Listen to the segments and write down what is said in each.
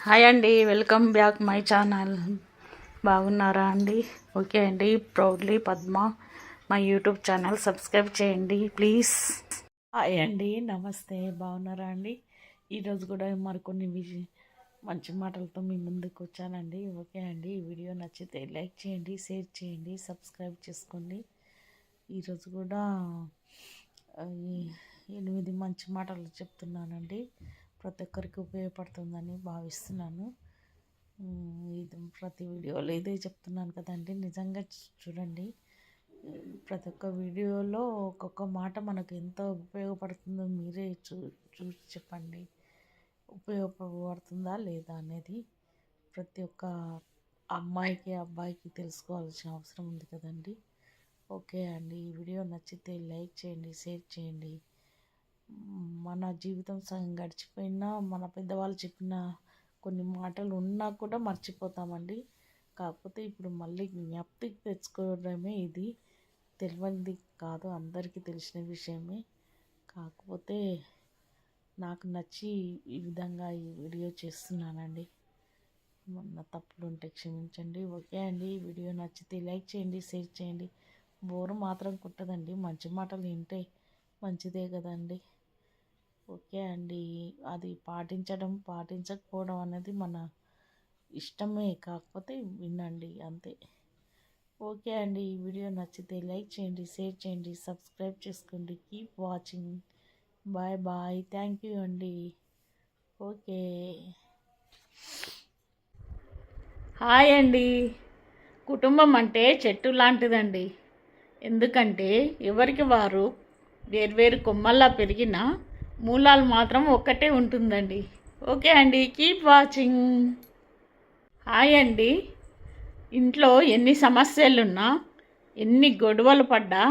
Hi అండి, welcome back my channel. బాగున్నారా అండి? ఓకే అండి. Proudly Padma my YouTube channel subscribe చేయండి ప్లీజ్. హాయ్ అండి, నమస్తే. బాగున్నారా అండి? ఈరోజు కూడా మరికొన్ని మంచి మాటలతో మీ ముందుకు వచ్చానండి. ఓకే అండి, ఈ వీడియో నచ్చితే లైక్ చేయండి, షేర్ చేయండి, సబ్స్క్రైబ్ చేసుకోండి. ఈరోజు కూడా 8 మంచి మాటలు చెప్తున్నానండి. ప్రతి ఒక్కరికి ఉపయోగపడుతుందని భావిస్తున్నాను. ఇది ప్రతి వీడియోలో ఇదే చెప్తున్నాను కదండి. నిజంగా చూడండి, ప్రతి ఒక్క వీడియోలో ఒక్కొక్క మాట మనకు ఎంత ఉపయోగపడుతుందో మీరే చూసి చెప్పండి. ఉపయోగపడుతుందా లేదా అనేది ప్రతి ఒక్క అమ్మాయికి అబ్బాయికి తెలుసుకోవాల్సిన అవసరం ఉంది కదండి. ఓకే అండి, ఈ వీడియో నచ్చితే లైక్ చేయండి, షేర్ చేయండి. మన జీవితం సగం గడిచిపోయినా మన పెద్దవాళ్ళు చెప్పిన కొన్ని మాటలు ఉన్నా కూడా మర్చిపోతామండి. కాకపోతే ఇప్పుడు మళ్ళీ జ్ఞప్తికి తెచ్చుకోవడమే ఇది. తెలియనిది కాదు, అందరికీ తెలిసిన విషయమే. కాకపోతే నాకు నచ్చి ఈ విధంగా ఈ వీడియో చేస్తున్నానండి. నా తప్పులు ఉంటే క్షమించండి. ఓకే అండి, ఈ వీడియో నచ్చితే లైక్ చేయండి, షేర్ చేయండి. బోరు మాత్రం కుట్టదండి, మంచి మాటలు వింటే మంచిదే కదండి. ఓకే అండి, అది పాటించకపోవడం అనేది మన ఇష్టమే. కాకపోతే వినండి అంతే. ఓకే అండి, ఈ వీడియో నచ్చితే లైక్ చేయండి, షేర్ చేయండి, సబ్స్క్రైబ్ చేసుకోండి. Keep watching. Bye bye. Thank you అండి. ఓకే. హాయ్ అండి. కుటుంబం అంటే చెట్టు లాంటిదండి. ఎందుకంటే ఎవరికి వారు వేర్వేరు కొమ్మల్లా పెరిగిన మూలాలు మాత్రం ఒక్కటే ఉంటుందండి. ఓకే అండి, కీప్ వాచింగ్. హాయ్ అండి. ఇంట్లో ఎన్ని సమస్యలున్నా, ఎన్ని గొడవలు పడ్డా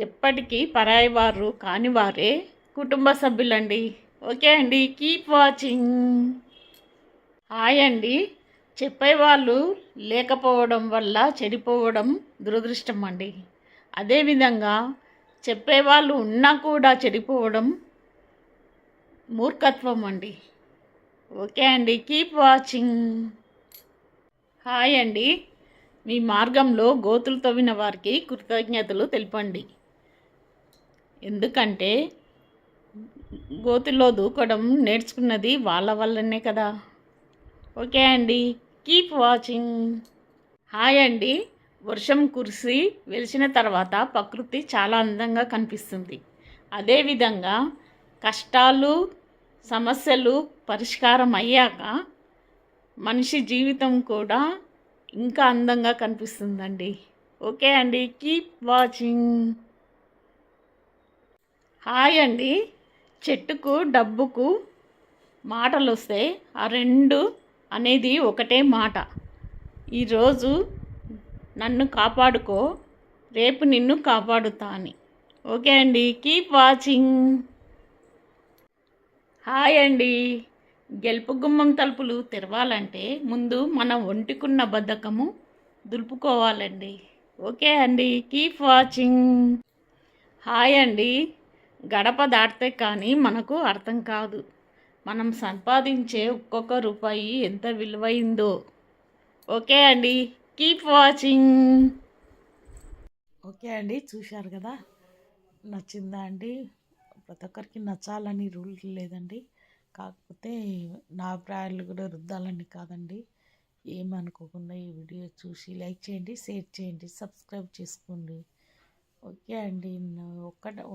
ఎప్పటికీ పరాయి వారు కాని వారే కుటుంబ సభ్యులండి. ఓకే అండి, కీప్ వాచింగ్. హాయ్ అండి. చెప్పేవాళ్ళు లేకపోవడం వల్ల చెడిపోవడం దురదృష్టం అండి. అదేవిధంగా చెప్పేవాళ్ళు ఉన్నా కూడా చెడిపోవడం మూర్ఖత్వం అండి. ఓకే అండి, కీప్ వాచింగ్. హాయ్ అండి. మీ మార్గంలో గోతులు తవ్విన వారికి కృతజ్ఞతలు తెలపండి. ఎందుకంటే గోతుల్లో దూకడం నేర్చుకున్నది వాళ్ళ వల్లనే కదా. ఓకే అండి, కీప్ వాచింగ్. హాయ్ అండి. వర్షం కురిసి వెలిసిన తర్వాత ప్రకృతి చాలా అందంగా కనిపిస్తుంది. అదేవిధంగా కష్టాలు సమస్యలు పరిష్కారం అయ్యాక మనిషి జీవితం కూడా ఇంకా అందంగా కనిపిస్తుందండి. ఓకే అండి, కీప్ వాచింగ్. హాయ్ అండి. చెట్టుకు డబ్బుకు మాటలు వస్తే ఆ రెండు అనేది ఒకటే మాట. ఈరోజు నన్ను కాపాడుకో, రేపు నిన్ను కాపాడుతా అని. ఓకే అండి, కీప్ వాచింగ్. హాయ్ అండి. గెలుపు గుమ్మం తలుపులు తెరవాలంటే ముందు మన ఒంటికున్న బద్ధకము దులుపుకోవాలండి. ఓకే అండి, కీప్ వాచింగ్. హాయ్ అండి. గడప దాటితే కానీ మనకు అర్థం కాదు మనం సంపాదించే ఒక్కొక్క రూపాయి ఎంత విలువైందో. ఓకే అండి, కీప్ వాచింగ్. ఓకే అండి, చూశారు కదా, నచ్చిందా అండి? ప్రతి ఒక్కరికి నచ్చాలని రూల్ లేదండి. కాకపోతే నా అభిప్రాయాలు కూడా రుద్దాలని కాదండి. ఏమనుకోకుండా ఈ వీడియో చూసి లైక్ చేయండి, షేర్ చేయండి, సబ్స్క్రైబ్ చేసుకోండి. ఓకే అండి,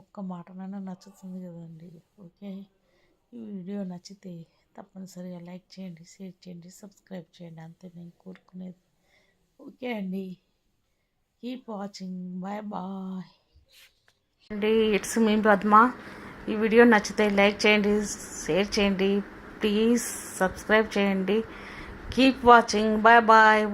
ఒక్క మాటనైనా నచ్చుతుంది కదండి. ఓకే, ఈ వీడియో నచ్చితే తప్పనిసరిగా లైక్ చేయండి, షేర్ చేయండి, సబ్స్క్రైబ్ చేయండి. అంతే నేను కోరుకునేది. ఓకే అండి, కీప్ వాచింగ్. బాయ్ బాయ్ అండి. ఇట్స్ మీ పద్మ. ఈ వీడియో నచ్చితే లైక్ చేయండి, షేర్ చేయండి, ప్లీజ్ సబ్స్క్రైబ్ చేయండి. Keep watching. Bye bye.